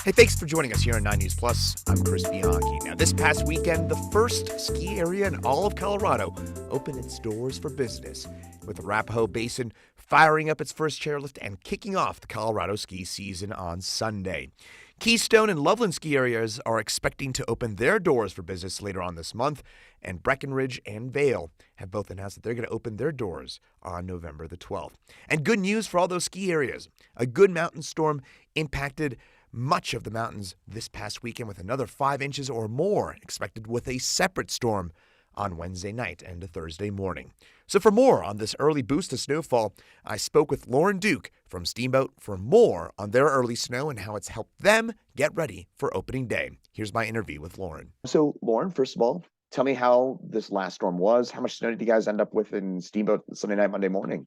Hey, thanks for joining us here on 9 News Plus. I'm Chris Bianchi. Now, this past weekend, the first ski area in all of Colorado opened its doors for business, with the Arapahoe Basin firing up its first chairlift and kicking off the Colorado ski season on Sunday. Keystone and Loveland ski areas are expecting to open their doors for business later on this month, and Breckenridge and Vail have both announced that they're going to open their doors on November the 12th. And good news for all those ski areas. A good mountain storm impacted much of the mountains this past weekend, with another 5 inches or more expected with a separate storm on Wednesday night and a Thursday morning. So for more on this early boost to snowfall, I spoke with Loryn Duke from Steamboat for more on their early snow and how it's helped them get ready for opening day. Here's my interview with Loryn. So, Loryn, first of all, tell me how this last storm was. How much snow did you guys end up with in Steamboat Sunday night, Monday morning?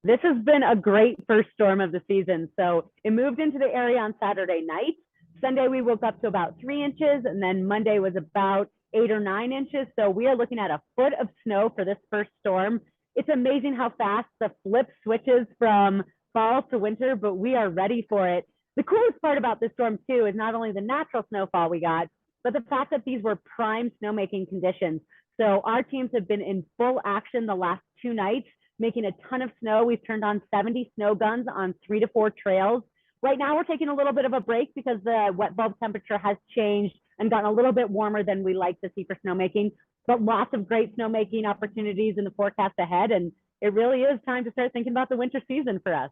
This has been a great first storm of the season. So it moved into the area on Saturday night. Sunday, we woke up to about 3 inches, and then Monday was about 8 or 9 inches. So we are looking at a foot of snow for this first storm. It's amazing how fast the flip switches from fall to winter, but we are ready for it. The coolest part about this storm, too, is not only the natural snowfall we got, but the fact that these were prime snowmaking conditions. So our teams have been in full action the last 2 nights, making a ton of snow. We've turned on 70 snow guns on 3 to 4 trails. Right now, we're taking a little bit of a break because the wet bulb temperature has changed and gotten a little bit warmer than we like to see for snowmaking, but lots of great snowmaking opportunities in the forecast ahead. And it really is time to start thinking about the winter season for us.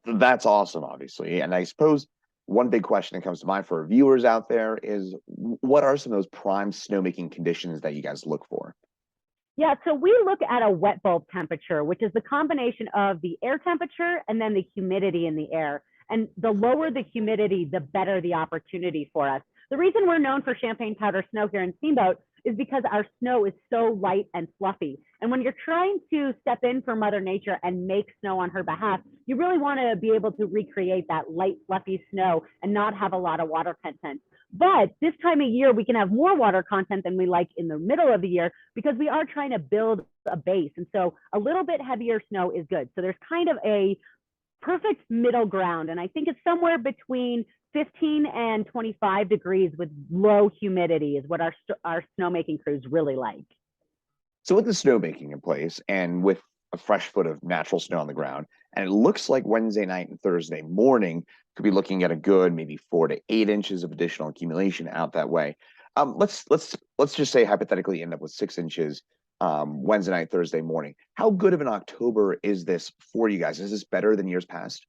That's awesome, obviously. And I suppose one big question that comes to mind for viewers out there is, what are some of those prime snowmaking conditions that you guys look for? Yeah, so we look at a wet bulb temperature, which is the combination of the air temperature and then the humidity in the air. And the lower the humidity, the better the opportunity for us. The reason we're known for champagne powder snow here in Steamboat is because our snow is so light and fluffy. And when you're trying to step in for Mother Nature and make snow on her behalf, you really want to be able to recreate that light, fluffy snow and not have a lot of water content. But this time of year, we can have more water content than we like in the middle of the year because we are trying to build a base. And so a little bit heavier snow is good. So there's kind of a perfect middle ground. And I think it's somewhere between 15 and 25 degrees with low humidity is what our snowmaking crews really like. So with the snowmaking in place and with a fresh foot of natural snow on the ground, and it looks like Wednesday night and Thursday morning could be looking at a good maybe 4 to 8 inches of additional accumulation out that way. Let's just say hypothetically end up with 6 inches Wednesday night, Thursday morning. How good of an October is this for you guys? Is this better than years past?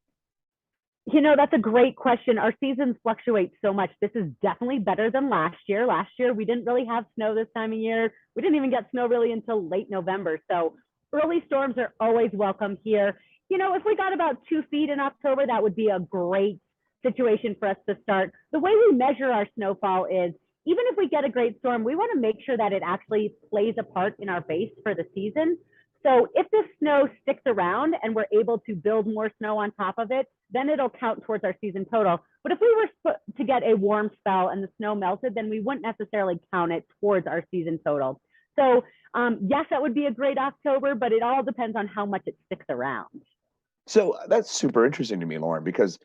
You know, that's a great question. Our seasons fluctuate so much. This is definitely better than last year. Last year, we didn't really have snow this time of year. We didn't even get snow really until late November. So early storms are always welcome here. You know, if we got about 2 feet in October, that would be a great situation for us to start. The way we measure our snowfall is, even if we get a great storm, we want to make sure that it actually plays a part in our base for the season. So if the snow sticks around and we're able to build more snow on top of it, then it'll count towards our season total. But if we were to get a warm spell and the snow melted, then we wouldn't necessarily count it towards our season total. So yes, that would be a great October, but it all depends on how much it sticks around. So that's super interesting to me, Loryn, because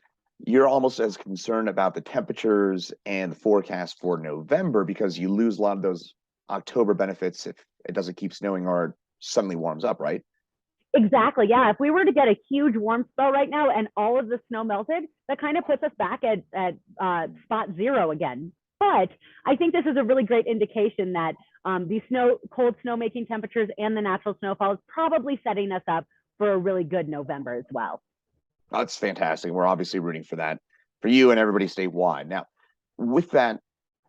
you're almost as concerned about the temperatures and the forecast for November because you lose a lot of those October benefits if it doesn't keep snowing or suddenly warms up, right? Exactly. Yeah. If we were to get a huge warm spell right now and all of the snow melted, that kind of puts us back at spot zero again. But I think this is a really great indication that these cold snowmaking temperatures and the natural snowfall is probably setting us up for a really good November as well. That's fantastic. We're obviously rooting for that for you and everybody statewide. Now, with that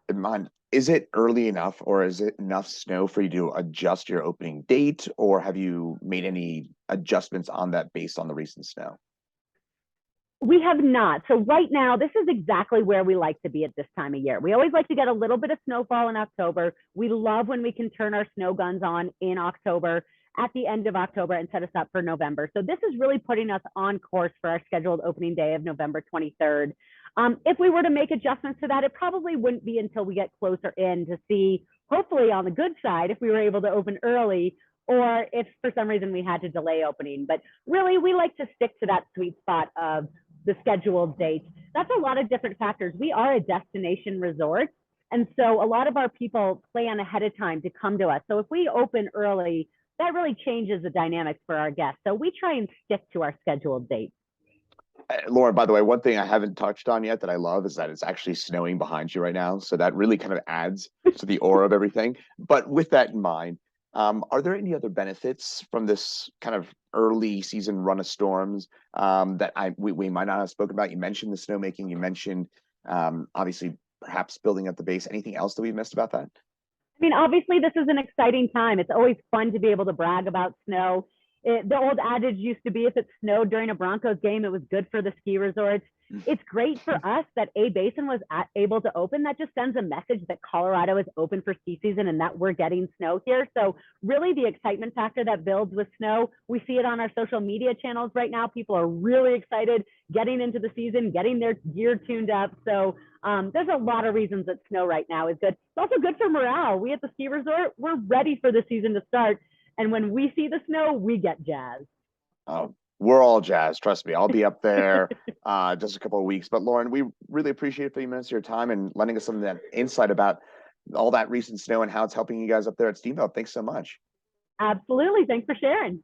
in mind, is it early enough or is it enough snow for you to adjust your opening date, or have you made any adjustments on that based on the recent snow? We have not. So right now, this is exactly where we like to be at this time of year. We always like to get a little bit of snowfall in October. We love when we can turn our snow guns on in October, at the end of October, and set us up for November. So this is really putting us on course for our scheduled opening day of November 23rd. If we were to make adjustments to that, it probably wouldn't be until we get closer in to see, hopefully on the good side, if we were able to open early, or if for some reason we had to delay opening. But really, we like to stick to that sweet spot of the scheduled dates. That's a lot of different factors. We are a destination resort. And so a lot of our people plan ahead of time to come to us. So if we open early, that really changes the dynamics for our guests. So we try and stick to our scheduled dates. Loryn, by the way, one thing I haven't touched on yet that I love is that it's actually snowing behind you right now. So that really kind of adds to the aura of everything. But with that in mind, are there any other benefits from this kind of early season run of storms that we might not have spoken about? You mentioned the snowmaking. You mentioned obviously perhaps building up the base. Anything else that we missed about that? I mean, obviously, this is an exciting time. It's always fun to be able to brag about snow. The old adage used to be if it snowed during a Broncos game, it was good for the ski resorts. It's great for us that A Basin was able to open. That just sends a message that Colorado is open for ski season and that we're getting snow here. So really the excitement factor that builds with snow, we see it on our social media channels right now. People are really excited getting into the season, getting their gear tuned up. So there's a lot of reasons that snow right now is good. It's also good for morale. We at the ski resort, we're ready for the season to start. And when we see the snow, we get jazzed. Oh, we're all jazzed. Trust me. I'll be up there just a couple of weeks. But Loryn, we really appreciate 30 minutes of your time and lending us some of that insight about all that recent snow and how it's helping you guys up there at Steamboat. Thanks so much. Absolutely. Thanks for sharing.